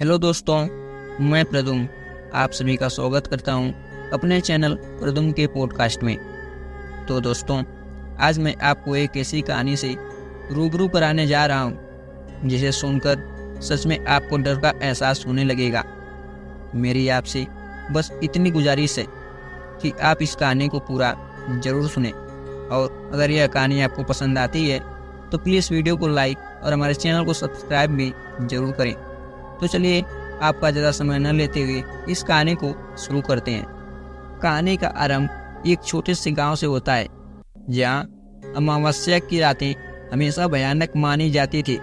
Hello दोस्तों, मैं प्रदुम आप सभी का स्वागत करता हूं अपने चैनल प्रदुम के पॉडकास्ट में। तो दोस्तों, आज मैं आपको एक ऐसी कहानी से रूबरू कराने जा रहा हूं जिसे सुनकर सच में आपको डर का एहसास होने लगेगा। मेरी आपसे बस इतनी गुजारिश है कि आप इस कहानी को पूरा ज़रूर सुनें, और अगर यह कहानी आपको पसंद आती है तो प्लीज़ वीडियो को लाइक और हमारे चैनल को सब्सक्राइब भी ज़रूर करें। तो चलिए, आपका ज़्यादा समय न लेते हुए इस कहानी को शुरू करते हैं। कहानी का आरंभ एक छोटे से गांव से होता है, जहां अमावस्या की रातें हमेशा भयानक मानी जाती थी।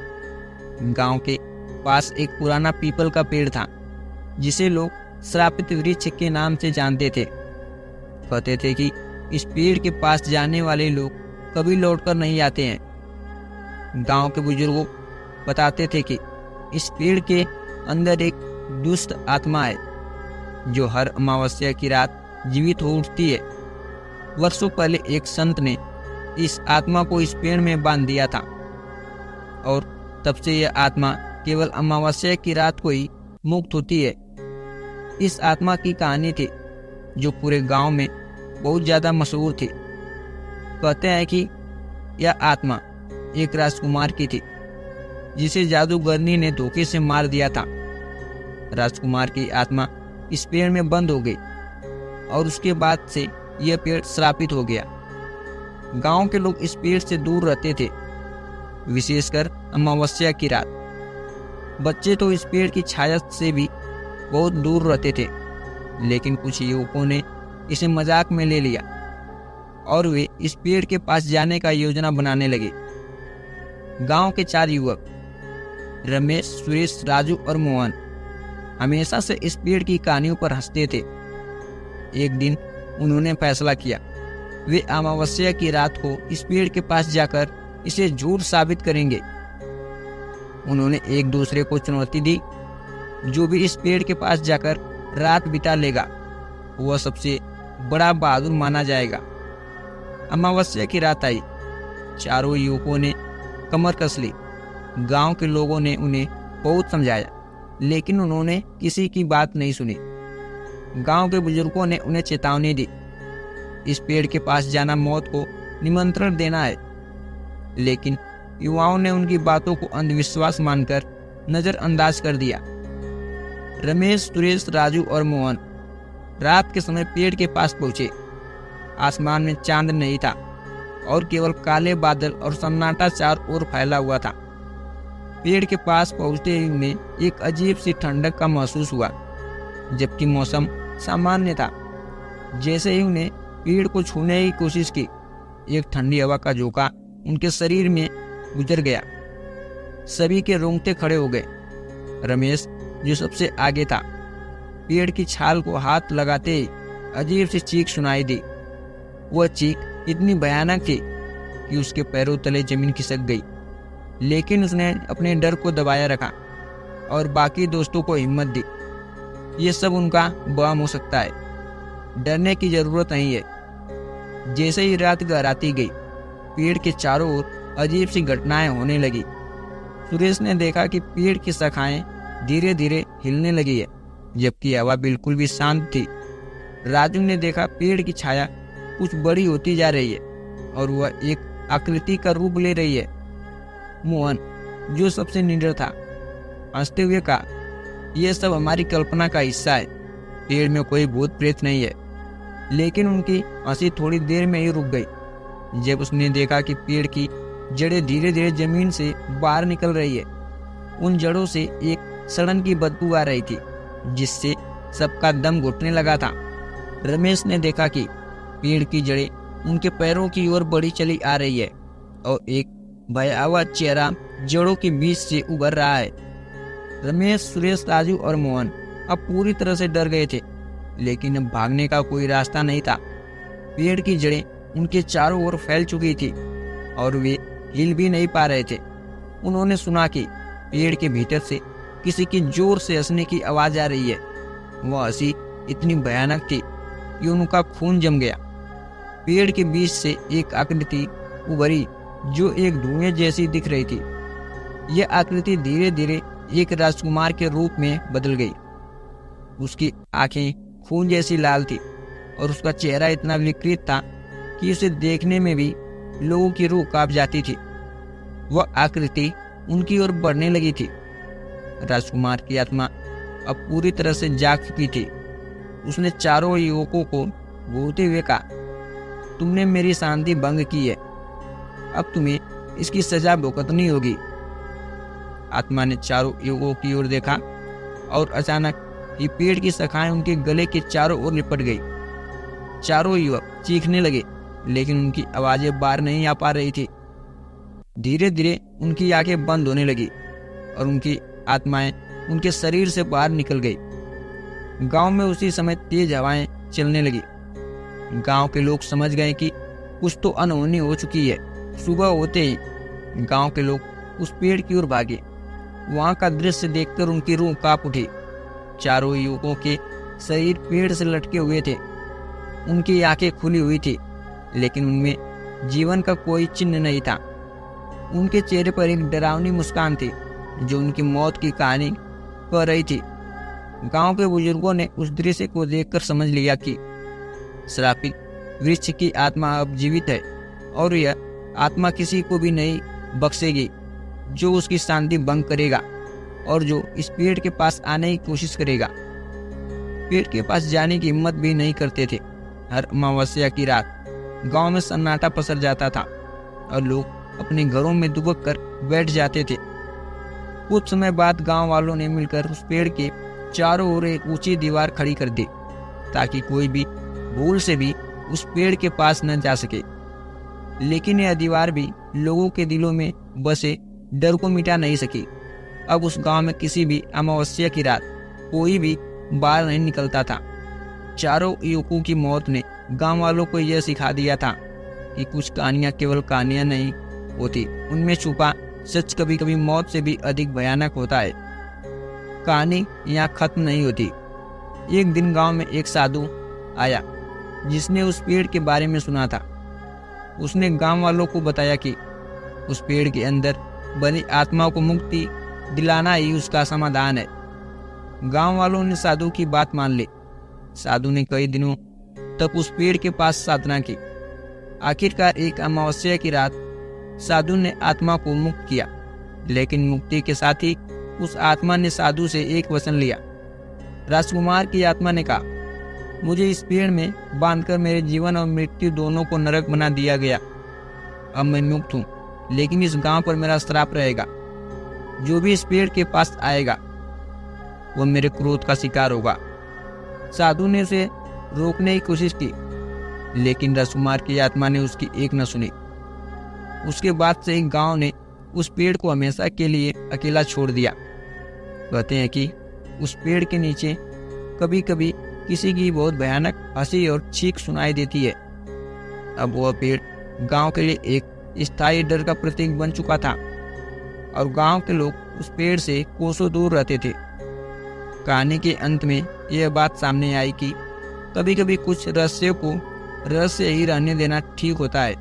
गांव के पास एक पुराना पीपल का पेड़ था, जिसे लोग श्रापित वृक्ष के नाम से जानते थे। कहते थे कि इस पेड़ के पास जाने वाले लोग कभी लौटकर नहीं आते हैं। गांव के बुजुर्गों बताते थे कि इस पेड़ के अंदर एक दुष्ट आत्मा है, जो हर अमावस्या की रात जीवित हो उठती है। वर्षों पहले एक संत ने इस आत्मा को इस पेड़ में बांध दिया था, और तब से यह आत्मा केवल अमावस्या की रात को ही मुक्त होती है। इस आत्मा की कहानी थी जो पूरे गांव में बहुत ज़्यादा मशहूर थी। कहते हैं कि यह आत्मा एक राजकुमार की थी, जिसे जादूगरनी ने धोखे से मार दिया था। राजकुमार की आत्मा इस पेड़ में बंद हो गई, और उसके बाद से यह पेड़ श्रापित हो गया। गांव के लोग इस पेड़ से दूर रहते थे, विशेषकर अमावस्या की रात। बच्चे तो इस पेड़ की छाया से भी बहुत दूर रहते थे, लेकिन कुछ युवकों ने इसे मजाक में ले लिया और वे इस पेड़ के पास जाने का योजना बनाने लगे। गांव के 4 युवक रमेश, सुरेश, राजू और मोहन हमेशा से इस पेड़ की कहानियों पर हंसते थे। एक दिन उन्होंने फैसला किया, वे अमावस्या की रात को इस पेड़ के पास जाकर इसे झूठ साबित करेंगे। उन्होंने एक दूसरे को चुनौती दी, जो भी इस पेड़ के पास जाकर रात बिता लेगा वह सबसे बड़ा बहादुर माना जाएगा। अमावस्या की रात आई। चारों युवकों ने कमर कस ली। गांव के लोगों ने उन्हें बहुत समझाया, लेकिन उन्होंने किसी की बात नहीं सुनी। गांव के बुजुर्गों ने उन्हें चेतावनी दी, इस पेड़ के पास जाना मौत को निमंत्रण देना है। लेकिन युवाओं ने उनकी बातों को अंधविश्वास मानकर नजरअंदाज कर दिया। रमेश, सुरेश, राजू और मोहन रात के समय पेड़ के पास पहुंचे। आसमान में चांद नहीं था, और केवल काले बादल और सन्नाटा चारों ओर फैला हुआ था। पेड़ के पास पहुंचते ही उन्हें एक अजीब सी ठंडक का महसूस हुआ, जबकि मौसम सामान्य था। जैसे ही उन्हें पेड़ को छूने की कोशिश की, एक ठंडी हवा का झोंका उनके शरीर में गुजर गया। सभी के रोंगटे खड़े हो गए। रमेश, जो सबसे आगे था, पेड़ की छाल को हाथ लगाते ही अजीब सी चीख सुनाई दी। वह चीख इतनी भयानक थी कि उसके पैरों तले जमीन खिसक गई, लेकिन उसने अपने डर को दबाया रखा और बाकी दोस्तों को हिम्मत दी। ये सब उनका वहम हो सकता है, डरने की जरूरत नहीं है। जैसे ही रात गहराती गई, पेड़ के चारों ओर अजीब सी घटनाएं होने लगी। सुरेश ने देखा कि पेड़ की शाखाएं धीरे धीरे हिलने लगी है, जबकि हवा बिल्कुल भी शांत थी। राजू ने देखा पेड़ की छाया कुछ बड़ी होती जा रही है, और वह एक आकृति का रूप ले रही है। मोहन, जो सबसे निडर था, हंसते हुए कहा, यह सब हमारी कल्पना का हिस्सा है, पेड़ में कोई भूत प्रेत नहीं है। लेकिन उनकी हंसी थोड़ी देर में ही रुक गई, जब उसने देखा कि पेड़ की जड़ें धीरे धीरे जमीन से बाहर निकल रही है। उन जड़ों से एक सड़न की बदबू आ रही थी, जिससे सबका दम घुटने लगा था। रमेश ने देखा कि पेड़ की जड़ें उनके पैरों की ओर बढ़ी चली आ रही है, और एक भयावह चेहरा जड़ों के बीच से उभर रहा है। रमेश, सुरेश, राजू और मोहन अब पूरी तरह से डर गए थे, लेकिन अब भागने का कोई रास्ता नहीं था। पेड़ की जड़ें उनके चारों ओर फैल चुकी थी, और वे हिल भी नहीं पा रहे थे। उन्होंने सुना कि पेड़ के भीतर से किसी की जोर से हंसने की आवाज आ रही है। वह हंसी इतनी भयानक थी कि उनका खून जम गया। पेड़ के बीच से एक आकृति उभरी, जो एक धुएं जैसी दिख रही थी। यह आकृति धीरे धीरे एक राजकुमार के रूप में बदल गई। उसकी आंखें खून जैसी लाल थी और उसका चेहरा इतना विकृत था कि उसे देखने में भी लोगों की रूह कांप जाती थी। वह आकृति उनकी ओर बढ़ने लगी थी। राजकुमार की आत्मा अब पूरी तरह से जाग चुकी थी। उसने चारों युवकों को घूरते हुए कहा, तुमने मेरी शांति भंग की है, अब तुम्हें इसकी सजा भुगतनी होगी। आत्मा ने चारों युवकों की ओर देखा और अचानक ही पेड़ की शाखाएं उनके गले के चारों ओर लिपट गई। चारों युवक चीखने लगे, लेकिन उनकी आवाजें बाहर नहीं आ पा रही थी। धीरे धीरे उनकी आंखें बंद होने लगी और उनकी आत्माएं उनके शरीर से बाहर निकल गई। गांव में उसी समय तेज हवाएं चलने लगी। गांव के लोग समझ गए कि कुछ तो अनहोनी हो चुकी है। सुबह होते ही गांव के लोग उस पेड़ की ओर भागे। वहां का दृश्य देखकर उनकी रूह कांप उठी। चारों युवकों के शरीर पेड़ से लटके हुए थे। उनकी आंखें खुली हुई थी, लेकिन उनमें जीवन का कोई चिन्ह नहीं था। उनके चेहरे पर एक डरावनी मुस्कान थी जो उनकी मौत की कहानी कह रही थी। गांव के बुजुर्गों ने उस दृश्य को देखकर समझ लिया कि श्रापित वृक्ष की आत्मा अब जीवित है और यह आत्मा किसी को भी नहीं बख्शेगी जो उसकी शांति भंग करेगा और जो इस पेड़ के पास आने की कोशिश करेगा। पेड़ के पास जाने की हिम्मत भी नहीं करते थे। हर अमावस्या की रात गांव में सन्नाटा पसर जाता था और लोग अपने घरों में दुबक कर बैठ जाते थे। कुछ समय बाद गांव वालों ने मिलकर उस पेड़ के चारों ओर एक ऊंची दीवार खड़ी कर दी ताकि कोई भी भूल से भी उस पेड़ के पास न जा सके। लेकिन यह दीवार भी लोगों के दिलों में बसे डर को मिटा नहीं सकी। अब उस गांव में किसी भी अमावस्या की रात कोई भी बाहर नहीं निकलता था। चारों युवकों की मौत ने गांव वालों को यह सिखा दिया था कि कुछ कहानियां केवल कहानियां नहीं होती, उनमें छुपा सच कभी कभी मौत से भी अधिक भयानक होता है। कहानी यहाँ खत्म नहीं होती। एक दिन गांव में एक साधु आया जिसने उस पेड़ के बारे में सुना था। उसने गांव वालों को बताया कि उस पेड़ के अंदर बनी आत्मा को मुक्ति दिलाना ही उसका समाधान है। गांव वालों ने साधु की बात मान ली। साधु ने कई दिनों तक उस पेड़ के पास साधना की। आखिरकार एक अमावस्या की रात साधु ने आत्मा को मुक्त किया, लेकिन मुक्ति के साथ ही उस आत्मा ने साधु से एक वचन लिया। राजकुमार की आत्मा ने कहा, मुझे इस पेड़ में बांधकर मेरे जीवन और मृत्यु दोनों को नरक बना दिया गया। अब मैं मुक्त हूँ, लेकिन इस गांव पर मेरा श्राप रहेगा। जो भी इस पेड़ के पास आएगा वो मेरे क्रोध का शिकार होगा। साधु ने उसे रोकने की कोशिश की, लेकिन राजकुमार की आत्मा ने उसकी एक न सुनी। उसके बाद से गांव ने उस पेड़ को हमेशा के लिए अकेला छोड़ दिया। कहते हैं कि उस पेड़ के नीचे कभी कभी किसी की बहुत भयानक हंसी और चीख सुनाई देती है। अब वह पेड़ गांव के लिए एक स्थायी डर का प्रतीक बन चुका था और गांव के लोग उस पेड़ से कोसों दूर रहते थे। कहानी के अंत में यह बात सामने आई कि कभी कभी कुछ रहस्यों को रहस्य ही रहने देना ठीक होता है।